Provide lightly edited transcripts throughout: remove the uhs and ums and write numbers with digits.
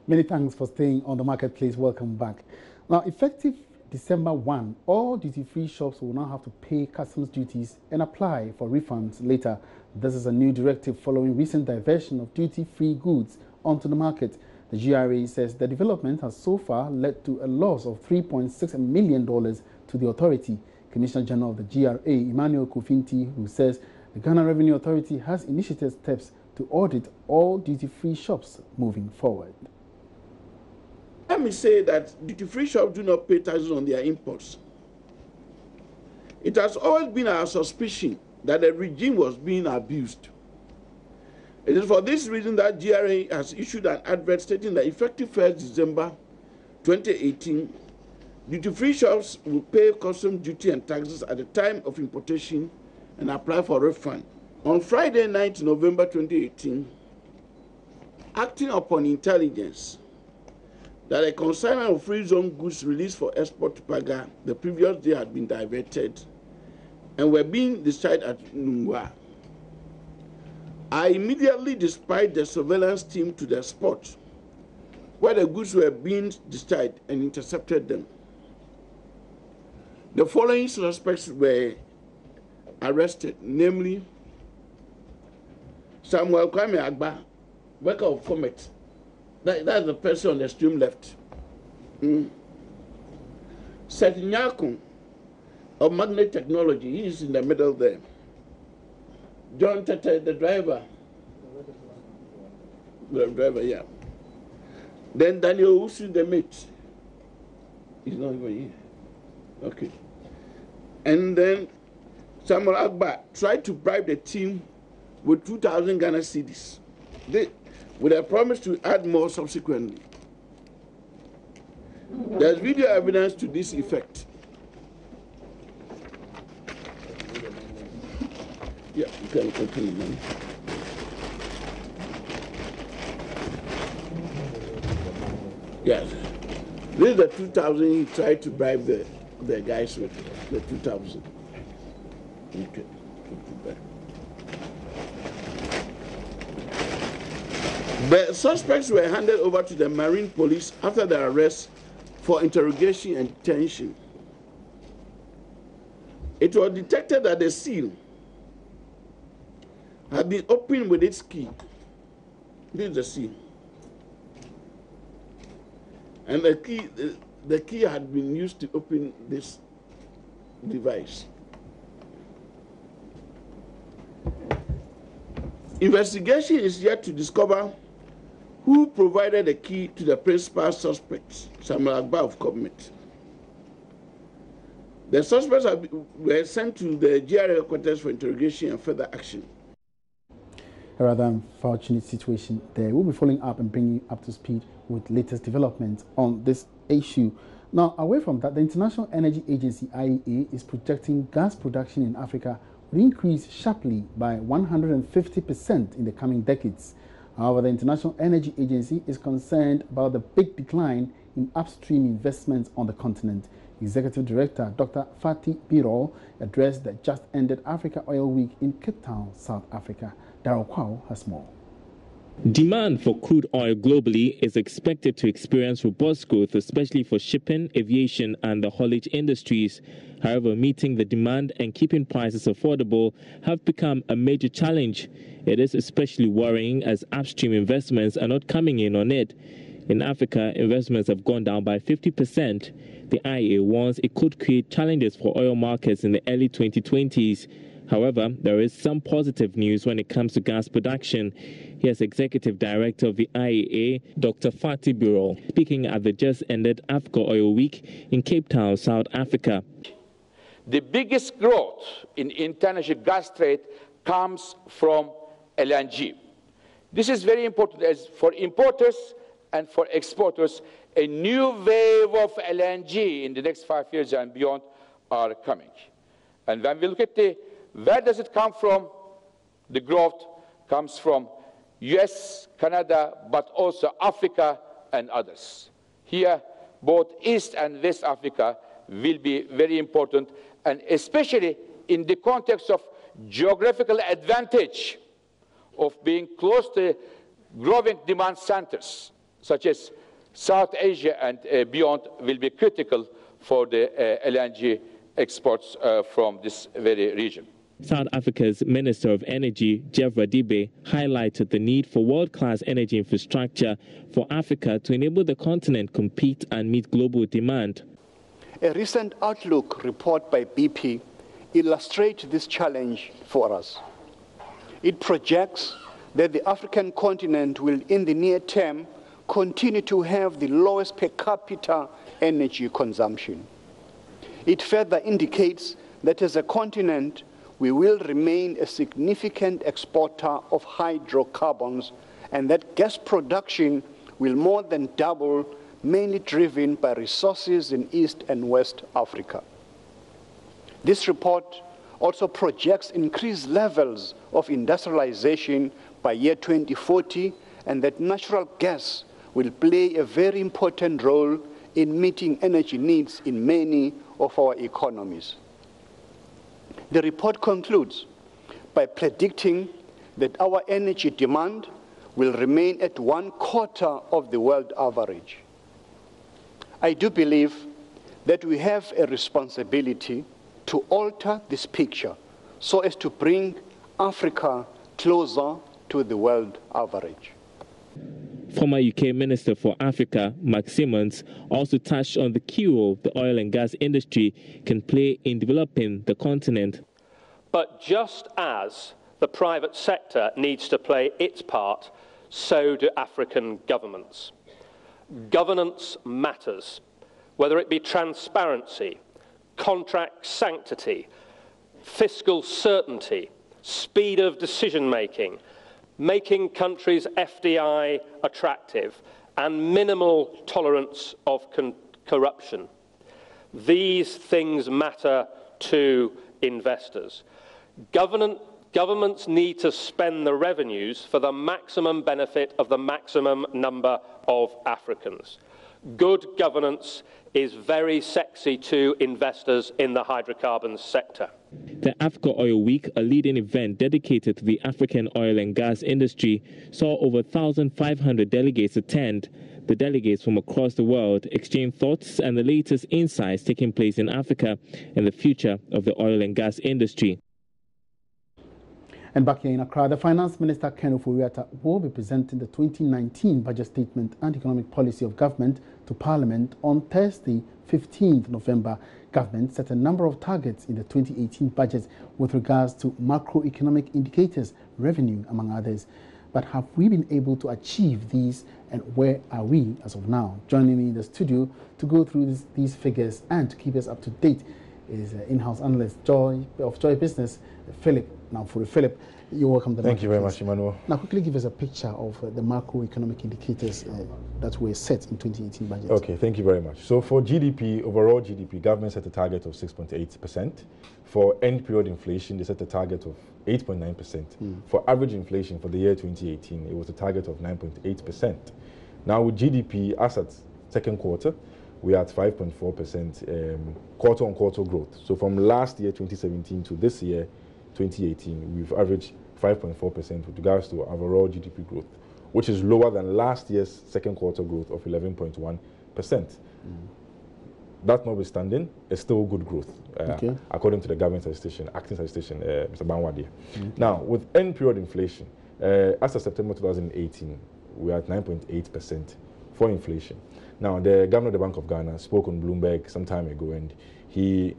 Many thanks for staying on the marketplace. Welcome back. Now, effective December 1, all duty-free shops will now have to pay customs duties and apply for refunds later. This is a new directive following recent diversion of duty-free goods onto the market. The GRA says the development has so far led to a loss of $3.6 million to the authority. Commissioner General of the GRA, Emmanuel Kofinti, who says the Ghana Revenue Authority has initiated steps to audit all duty-free shops moving forward. Let me say that duty-free shops do not pay taxes on their imports. It has always been our suspicion that the regime was being abused. It is for this reason that GRA has issued an advert stating that effective 1st December 2018, duty-free shops will pay customs duty and taxes at the time of importation and apply for refund. On Friday, 9th November 2018, acting upon intelligence that a consignment of free zone goods released for export to Paga the previous day had been diverted and were being discharged at Nungwa, I immediately dispatched the surveillance team to the spot where the goods were being discharged and intercepted them. The following suspects were arrested, namely Samuel Kwame Agba, worker of Comet. That's the person on the extreme left. Seth Nyakun of Magnet Technology, he is in the middle there. John Tete, the driver. The driver, yeah. Then Daniel Usu, the mate. He's not even here. Okay. And then Samuel Agba tried to bribe the team with 2,000 Ghana cedis, with a promise to add more subsequently. There's video evidence to this effect. Yeah, you can continue. Yes. This is the 2,000 he tried to bribe the guys with, the 2,000. Okay. The suspects were handed over to the Marine Police after their arrest for interrogation and detention. It was detected that the seal had been opened with its key. This is the seal. And the key had been used to open this device. Investigation is yet to discover who provided the key to the principal suspect, Samuel Agba of Comet. The suspects were sent to the GRA headquarters for interrogation and further action. A rather unfortunate situation there. We'll be following up and bringing you up to speed with latest developments on this issue. Now, away from that, the International Energy Agency, IEA, is projecting gas production in Africa will increase sharply by 150% in the coming decades. However, the International Energy Agency is concerned about the big decline in upstream investments on the continent. Executive Director Dr. Fatih Birol addressed the just-ended Africa Oil Week in Cape Town, South Africa. Darryl Kwao has more. Demand for crude oil globally is expected to experience robust growth, especially for shipping, aviation, and the haulage industries. However, meeting the demand and keeping prices affordable have become a major challenge. It is especially worrying as upstream investments are not coming in on it. In Africa, investments have gone down by 50%. The IEA warns it could create challenges for oil markets in the early 2020s. However, there is some positive news when it comes to gas production. Here's Executive Director of the IEA, Dr. Fatih Birol, speaking at the just-ended Africa Oil Week in Cape Town, South Africa. The biggest growth in international gas trade comes from LNG. This is very important as for importers and for exporters. A new wave of LNG in the next 5 years and beyond are coming. And when we look at where does it come from? The growth comes from US, Canada, but also Africa and others. Here, both East and West Africa will be very important, and especially in the context of geographical advantage of being close to growing demand centers such as South Asia and beyond, will be critical for the LNG exports from this very region. South Africa's Minister of Energy, Jeff Radebe, highlighted the need for world-class energy infrastructure for Africa to enable the continent compete and meet global demand. A recent Outlook report by BP illustrates this challenge for us. It projects that the African continent will, in the near term, continue to have the lowest per capita energy consumption. It further indicates that as a continent, we will remain a significant exporter of hydrocarbons, and that gas production will more than double, mainly driven by resources in East and West Africa. This report also projects increased levels of industrialization by year 2040, and that natural gas will play a very important role in meeting energy needs in many of our economies. The report concludes by predicting that our energy demand will remain at 1/4 of the world average. I do believe that we have a responsibility to alter this picture so as to bring Africa closer to the world average. Former UK Minister for Africa, Mark Simmons, also touched on the key role the oil and gas industry can play in developing the continent. But just as the private sector needs to play its part, so do African governments. Governance matters, whether it be transparency, contract sanctity, fiscal certainty, speed of decision-making, making countries FDI attractive, and minimal tolerance of corruption. These things matter to investors. Governments need to spend the revenues for the maximum benefit of the maximum number of Africans. Good governance is very sexy to investors in the hydrocarbons sector. The Africa Oil Week, a leading event dedicated to the African oil and gas industry, saw over 1,500 delegates attend. The delegates from across the world exchanged thoughts and the latest insights taking place in Africa and the future of the oil and gas industry. And back here in Accra, the Finance Minister, Ken Ofori-Atta, will be presenting the 2019 budget statement and economic policy of government to Parliament on Thursday, 15th November. Government set a number of targets in the 2018 budget with regards to macroeconomic indicators, revenue, among others. But have we been able to achieve these, and where are we as of now? Joining me in the studio to go through these figures and to keep us up to date is in-house analyst of Joy Business, Philip. Now, for Philip, you're welcome. Thank you very much, Emmanuel. Now, quickly give us a picture of the macroeconomic indicators that were set in 2018 budget. Okay, thank you very much. So for GDP, overall GDP, government set a target of 6.8%. For end period inflation, they set a target of 8.9%. For average inflation for the year 2018, it was a target of 9.8%. Now with GDP, as at second quarter, we are at 5.4% quarter-on-quarter growth. So from last year, 2017, to this year, 2018, we've averaged 5.4% with regards to overall GDP growth, which is lower than last year's second quarter growth of 11.1%. That notwithstanding, it's still good growth, according to the government statistician, acting statistician, Mr. Banwadi. Now, with end period inflation, as of September 2018, we are at 9.8% for inflation. Now, the governor of the Bank of Ghana spoke on Bloomberg some time ago, and he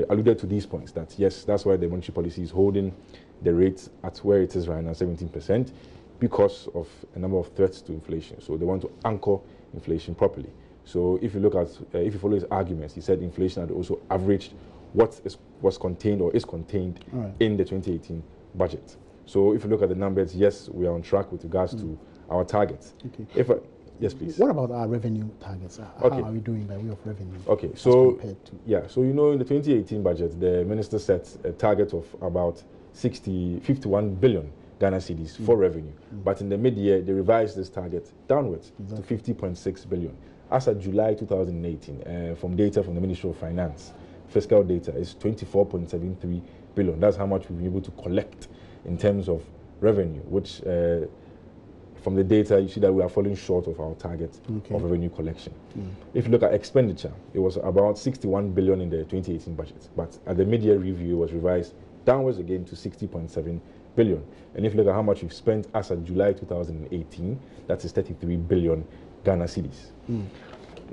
alluded to these points that, yes, that's why the monetary policy is holding the rate at where it is right now, 17%, because of a number of threats to inflation. So they want to anchor inflation properly. So if you look at, if you follow his arguments, he said inflation had also averaged what was contained or is contained in the 2018 budget. So if you look at the numbers, yes, we are on track with regards to our targets. Yes, please. What about our revenue targets? How are we doing by way of revenue? Okay, so so you know, in the 2018 budget, the minister set a target of about 51 billion Ghana cedis for revenue. But in the mid-year, they revised this target downwards to 50.6 billion. As of July 2018, from data from the Ministry of Finance, fiscal data is 24.73 billion. That's how much we've been able to collect in terms of revenue, which from the data, you see that we are falling short of our target of revenue collection. If you look at expenditure, it was about 61 billion in the 2018 budget, but at the mid-year review, it was revised downwards again to 60.7 billion. And if you look at how much we've spent as of July 2018, that is 33 billion Ghana cedis.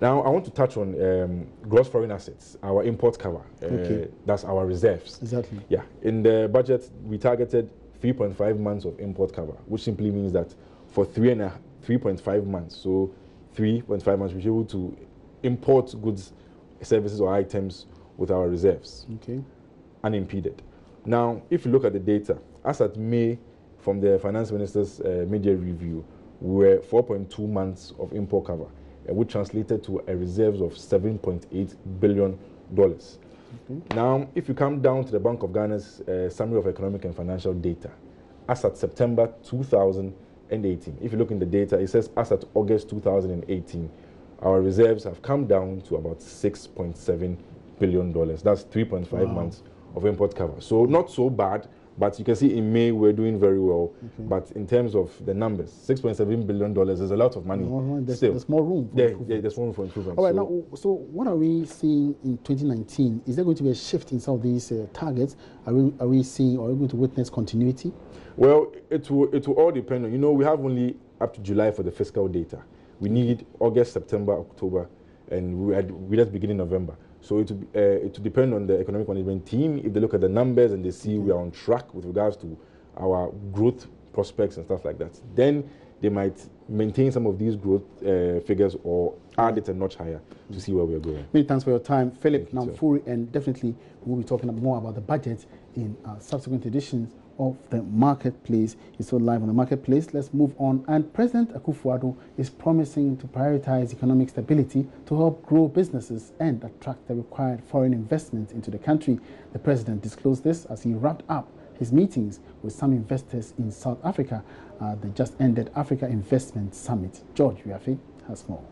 Now, I want to touch on gross foreign assets, our import cover. That's our reserves. Exactly. Yeah. In the budget, we targeted 3.5 months of import cover, which simply means that for 3.5 months, so 3.5 months, we're able to import goods, services, or items with our reserves unimpeded. Now, if you look at the data, as at May, from the Finance Minister's mid-year review, we were 4.2 months of import cover, which translated to a reserves of $7.8 billion. Now, if you come down to the Bank of Ghana's summary of economic and financial data, as at September 2018, if you look in the data, it says as at August 2018, our reserves have come down to about $6.7 billion. That's 3.5 months of import cover. So not so bad, but you can see in May we're doing very well. But in terms of the numbers, $6.7 billion is a lot of money. There's more room for improvement. There's more room for improvement. All right, so what are we seeing in 2019? Is there going to be a shift in some of these targets? Are we seeing, or are we going to witness continuity? Well, it will all depend on, you know, we have only up to July for the fiscal data. We need August, September, October, and we just begin in November. So it will depend on the economic management team. If they look at the numbers and they see we are on track with regards to our growth prospects and stuff like that, then they might maintain some of these growth figures or add it a notch higher to see where we are going. Many thanks for your time, Philip Namfuri, and definitely we'll be talking more about the budget in subsequent editions of the Marketplace. It's so live on the Marketplace. Let's move on. And President Akufo-Addo is promising to prioritize economic stability to help grow businesses and attract the required foreign investment into the country. The president disclosed this as he wrapped up his meetings with some investors in South Africa at the just ended Africa Investment Summit. George Wiafe has more.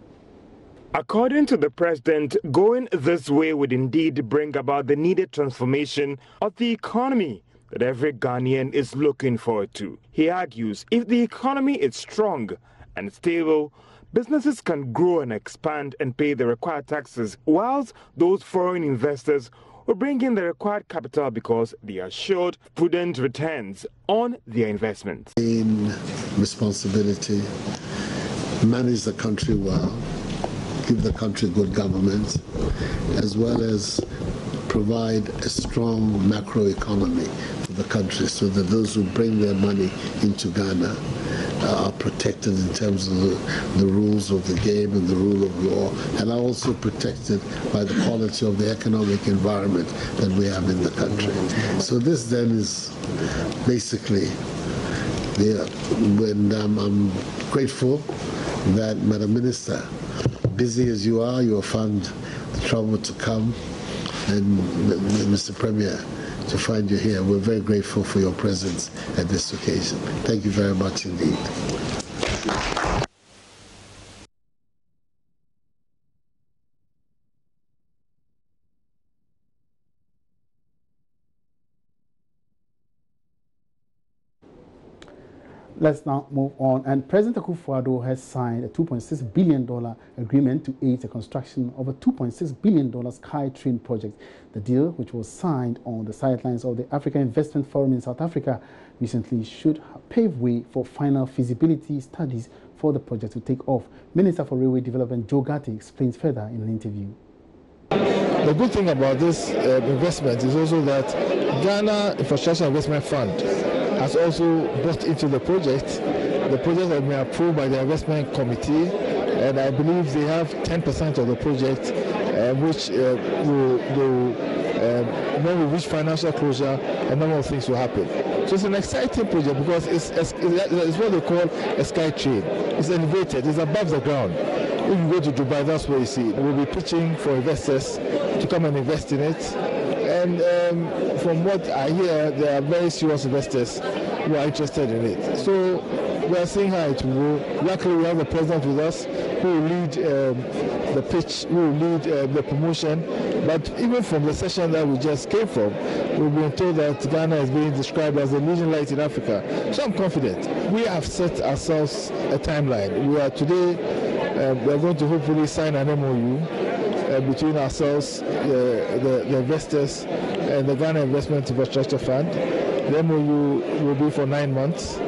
According to the president, going this way would indeed bring about the needed transformation of the economy that every Ghanaian is looking forward to. He argues if the economy is strong and stable, businesses can grow and expand and pay the required taxes, whilst those foreign investors will bring in the required capital because they are assured prudent returns on their investments. In responsibility, manage the country well, give the country good government, as well as provide a strong macro economy for the country so that those who bring their money into Ghana are protected in terms of the rules of the game and the rule of law, and are also protected by the quality of the economic environment that we have in the country. So this then is basically, when I'm grateful that, Madam Minister, busy as you are, you will find the trouble to come, and Mr. Premier, to find you here. We're very grateful for your presence at this occasion. Thank you very much indeed. Let's now move on. And President Akufo-Addo has signed a $2.6 billion agreement to aid the construction of a $2.6 billion SkyTrain project. The deal, which was signed on the sidelines of the Africa Investment Forum in South Africa recently, should pave way for final feasibility studies for the project to take off. Minister for Railway Development Joe Gatti explains further in an interview. The good thing about this investment is also that Ghana Infrastructure Investment Fund has also bought into the project. The project has been approved by the investment committee, and I believe they have 10% of the project, which when we reach financial closure, a number of things will happen. So it's an exciting project because it's what they call a SkyTrain. It's elevated, it's above the ground. If you go to Dubai, that's where you see it. We'll be pitching for investors to come and invest in it. And from what I hear, there are very serious investors who are interested in it. So We are seeing how it will go. Luckily, we have the president with us who will lead the pitch, who will lead the promotion. But even from the session that we just came from, we've been told that Ghana is being described as the leading light in Africa. So I'm confident. We have set ourselves a timeline. We are today, we are going to hopefully sign an MOU between ourselves, the investors, and the Ghana Investment Infrastructure Fund. The MOU will be for 9 months.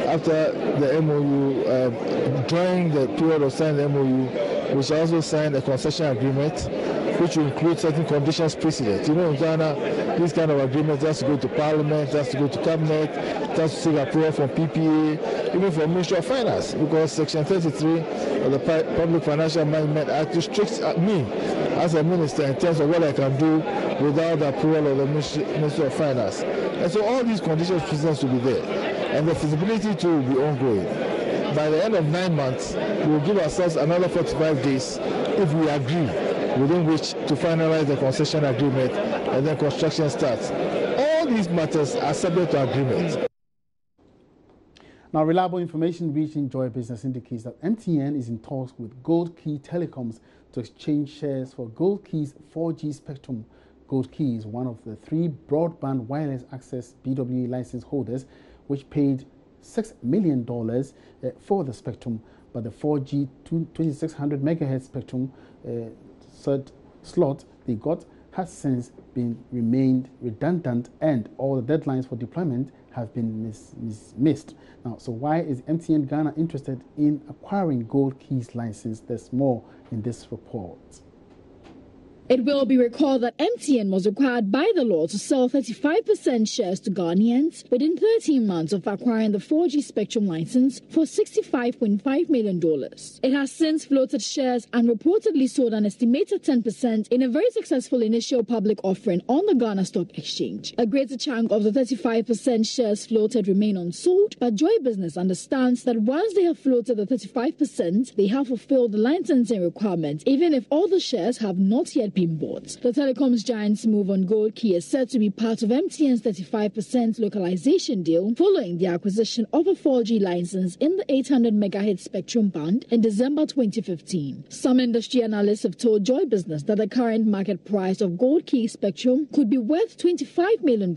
After the MOU, during the period of signing the MOU, we shall also sign a concession agreement, which will include certain conditions precedent. You know, in Ghana, this kind of agreement has to go to Parliament, has to go to Cabinet, it has to seek approval from PPA, even from Ministry of Finance, because Section 33 of the Public Financial Management Act restricts me as a minister in terms of what I can do without the approval of the Ministry of Finance. And so all these conditions precedents will be there, and the feasibility too will be ongoing. By the end of 9 months, we will give ourselves another 45 days if we agree, within which to finalize the concession agreement, and then construction starts. All these matters are subject to agreement. Now, reliable information reaching Joy Business indicates that MTN is in talks with Goldkey Telecoms to exchange shares for Goldkey's 4G spectrum. Goldkey is one of the 3 broadband wireless access BWA license holders, which paid $6 million for the spectrum, but the 4G 2600 MHz spectrum slot they got has since been remained redundant, and all the deadlines for deployment have been missed. Now, so why is MTN Ghana interested in acquiring Goldkey's license? There's more in this report. It will be recalled that MTN was required by the law to sell 35% shares to Ghanaians within 13 months of acquiring the 4G spectrum license for $65.5 million. It has since floated shares and reportedly sold an estimated 10% in a very successful initial public offering on the Ghana Stock Exchange. A greater chunk of the 35% shares floated remain unsold, but Joy Business understands that once they have floated the 35%, they have fulfilled the licensing requirement, even if all the shares have not yet been bought. The telecoms giant's move on Goldkey is said to be part of MTN's 35% localization deal following the acquisition of a 4G license in the 800 MHz spectrum band in December 2015. Some industry analysts have told Joy Business that the current market price of Goldkey spectrum could be worth $25 million,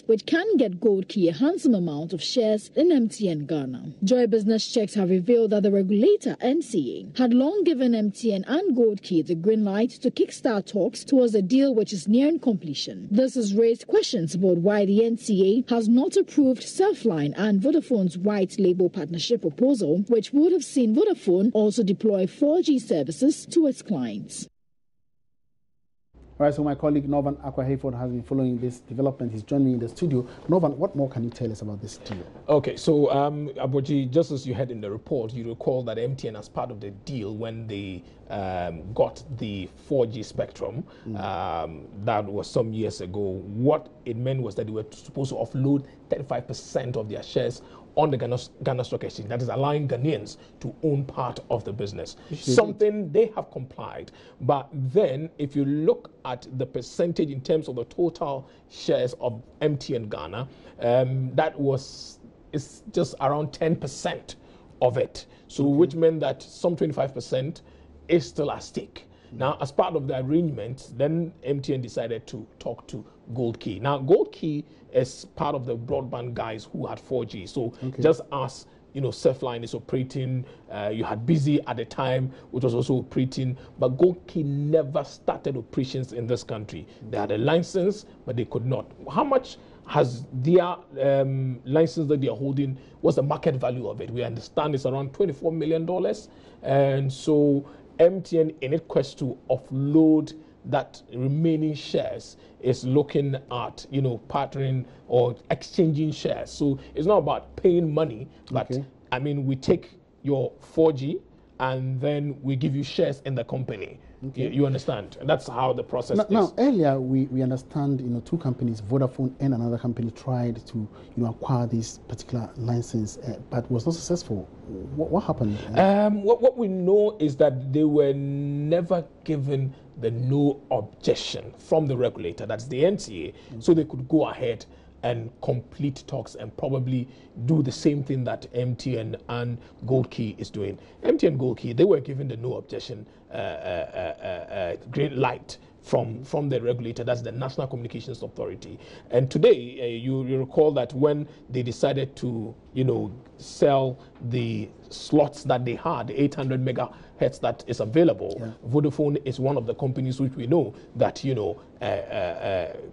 which can get Goldkey a handsome amount of shares in MTN Ghana. Joy Business checks have revealed that the regulator, NCA, had long given MTN and Goldkey the green light to kickstart talks towards a deal which is nearing completion. This has raised questions about why the NCA has not approved Surfline and Vodafone's white label partnership proposal, which would have seen Vodafone also deploy 4G services to its clients. All right, so my colleague Norvan Akwa-Hayford has been following this development. He's joined me in the studio. Norvan, what more can you tell us about this deal? Okay, so Aboji, just as you had in the report, you recall that MTN, as part of the deal, when they got the 4G spectrum, that was some years ago, what it meant was that they were supposed to offload 35% of their shares on the Ghana Stock Exchange, that is allowing Ghanaians to own part of the business. Something they have complied. But then, if you look at the percentage in terms of the total shares of MTN Ghana, it's just around 10% of it. So, which meant that some 25% is still at stake. Now, as part of the arrangement, then MTN decided to talk to Goldkey. Now, Goldkey is part of the broadband guys who had 4G. So just as Surfline is operating, you had Busy at the time, which was also operating, but Goldkey never started operations in this country. They had a license, but they could not. How much has their license that they are holding? What's the market value of it? We understand it's around $24 million. And so MTN, in its quest to offload that remaining shares, is looking at partnering or exchanging shares. So it's not about paying money, but I mean, we take your 4G and then we give you shares in the company. You understand? And that's how the process is. Now, earlier we understand, two companies, Vodafone and another company, tried to acquire this particular license, but was not successful. What happened? What we know is that they were never given the no objection from the regulator, that's the NCA, so they could go ahead and complete talks and probably do the same thing that MTN and Goldkey is doing. MTN and Goldkey, they were given the no objection green light from the regulator, that's the National Communications Authority. And today, you recall that when they decided to, sell the slots that they had, the 800 megahertz that is available, Vodafone is one of the companies which we know that,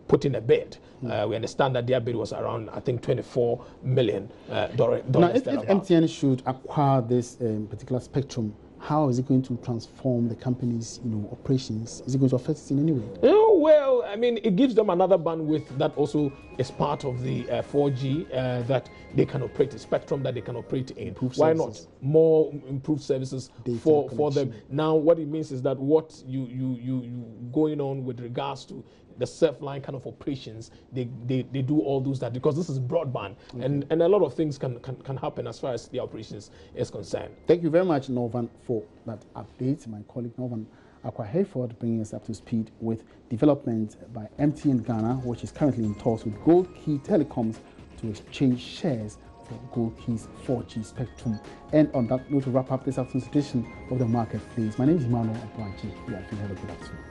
put in a bid. We understand that their bid was around, I think, $24 million. Now, if MTN should acquire this particular spectrum, how is it going to transform the company's, operations? Is it going to affect it in any way? Well, I mean, it gives them another bandwidth that also is part of the 4G that they can operate, a spectrum that they can operate in. Why not more improved services for them? Now, what it means is that what you going on with regards to the self-line kind of operations, they do all those that, because this is broadband, and a lot of things can happen as far as the operations is concerned. Thank you very much, Norvan, for that update. My colleague Norvan Akwa-Hayford bringing us up to speed with development by MTN Ghana, which is currently in talks with Goldkey Telecoms to exchange shares for Goldkey's 4G spectrum. And on that note, to wrap up this afternoon's edition of the Marketplace, my name is Emmanuel Abwanji. We have a good afternoon.